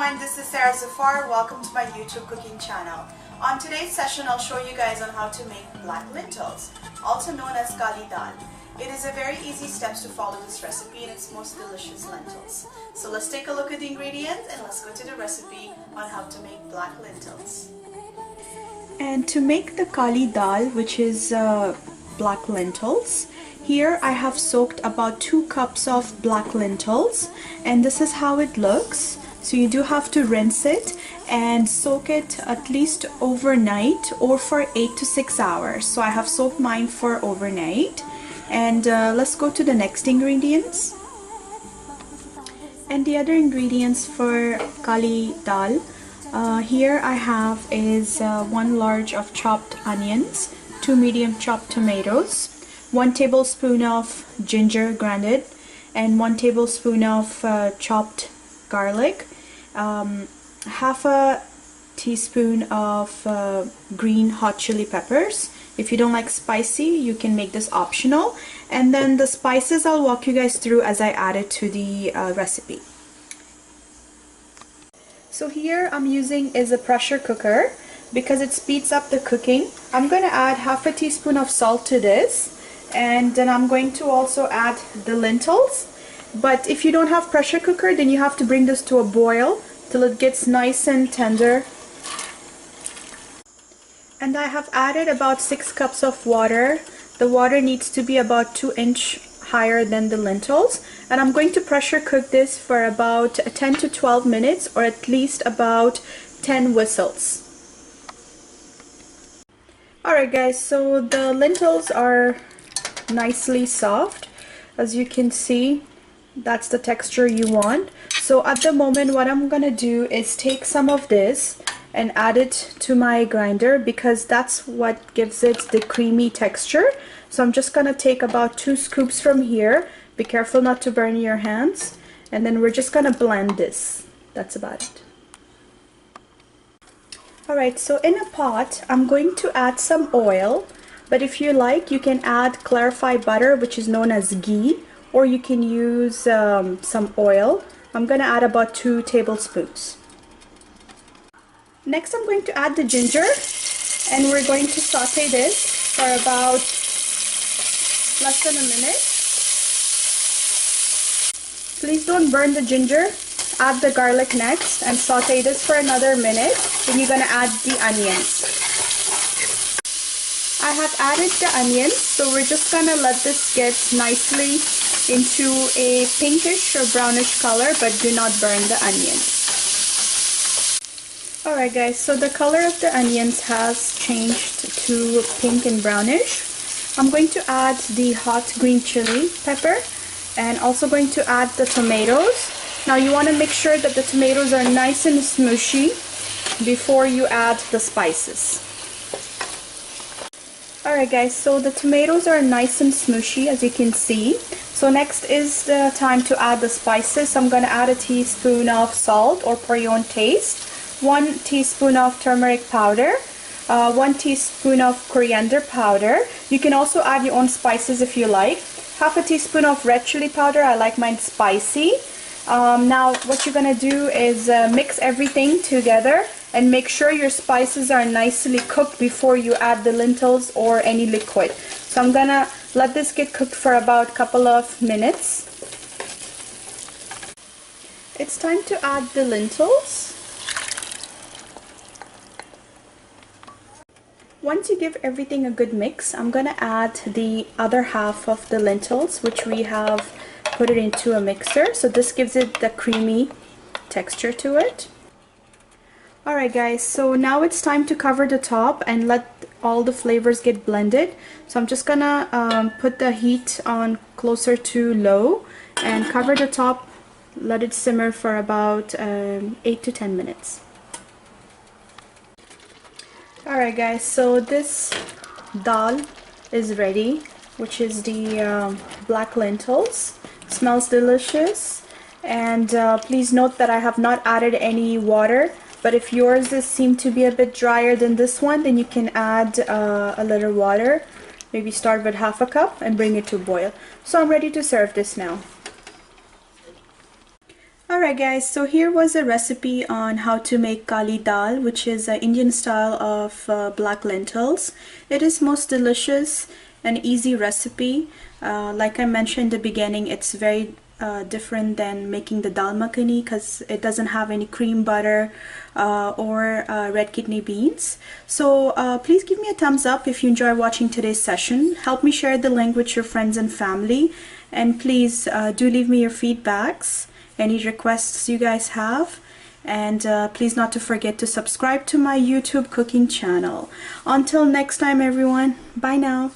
everyone, this is Zafar. Welcome to my YouTube cooking channel. On today's session, I'll show you guys on how to make black lentils, also known as Kali Dal. It is a very easy steps to follow this recipe and it's most delicious lentils. So let's take a look at the ingredients and let's go to the recipe on how to make black lentils. And to make the Kali Dal, which is black lentils, here I have soaked about 2 cups of black lentils, and this is how it looks. So you do have to rinse it and soak it at least overnight or for 8 to 6 hours. So I have soaked mine for overnight. And let's go to the next ingredients. And the other ingredients for Kali Dal, here I have is 1 large of chopped onions, 2 medium chopped tomatoes, 1 tablespoon of ginger grated, and 1 tablespoon of chopped garlic, half a teaspoon of green hot chili peppers. If you don't like spicy, you can make this optional. And then the spices I'll walk you guys through as I add it to the recipe. So here I'm using is a pressure cooker because it speeds up the cooking. I'm going to add half a teaspoon of salt to this, and then I'm going to also add the lentils. But if you don't have pressure cooker, then you have to bring this to a boil till it gets nice and tender. And I have added about 6 cups of water. The water needs to be about 2 inches higher than the lentils. And I'm going to pressure cook this for about 10 to 12 minutes, or at least about 10 whistles. Alright guys, so the lentils are nicely soft. As you can see, that's the texture you want. So at the moment what I'm gonna do is take some of this and add it to my grinder because that's what gives it the creamy texture. So I'm just gonna take about 2 scoops from here. Be careful not to burn your hands, and then we're just gonna blend this. That's about it. Alright, so in a pot I'm going to add some oil, but if you like you can add clarified butter, which is known as ghee, or you can use some oil. I'm going to add about 2 tablespoons. Next I'm going to add the ginger, and we're going to saute this for about less than a minute. Please don't burn the ginger. Add the garlic next and saute this for another minute. Then you're going to add the onions. I have added the onions, so we're just going to let this get nicely into a pinkish or brownish color, but do not burn the onions. Alright guys, so the color of the onions has changed to pink and brownish. I'm going to add the hot green chili pepper and also going to add the tomatoes. Now you want to make sure that the tomatoes are nice and smushy before you add the spices. Alright guys, so the tomatoes are nice and smushy as you can see. So next is the time to add the spices. So I'm going to add a teaspoon of salt or per your own taste, 1 teaspoon of turmeric powder, 1 teaspoon of coriander powder. You can also add your own spices if you like. Half a teaspoon of red chili powder. I like mine spicy. Now what you're going to do is mix everything together and make sure your spices are nicely cooked before you add the lentils or any liquid. So I'm gonna let this get cooked for about a couple of minutes. It's time to add the lentils. Once you give everything a good mix, I'm gonna add the other half of the lentils, which we have put it into a mixer. So this gives it the creamy texture to it. Alright guys, so now it's time to cover the top and let all the flavors get blended. So I'm just gonna put the heat on closer to low and cover the top, let it simmer for about 8 to 10 minutes. Alright guys, so this dal is ready, which is the black lentils. It smells delicious, and please note that I have not added any water. But if yours seem to be a bit drier than this one, then you can add a little water. Maybe start with half a cup and bring it to boil. So I'm ready to serve this now. Alright guys, so here was a recipe on how to make kali dal, which is an Indian style of black lentils. It is most delicious and easy recipe. Like I mentioned in the beginning, it's very different than making the dal makhani because it doesn't have any cream butter or red kidney beans. So please give me a thumbs up if you enjoy watching today's session. Help me share the link with your friends and family, and please do leave me your feedbacks, any requests you guys have, and please not to forget to subscribe to my YouTube cooking channel. Until next time everyone, bye now.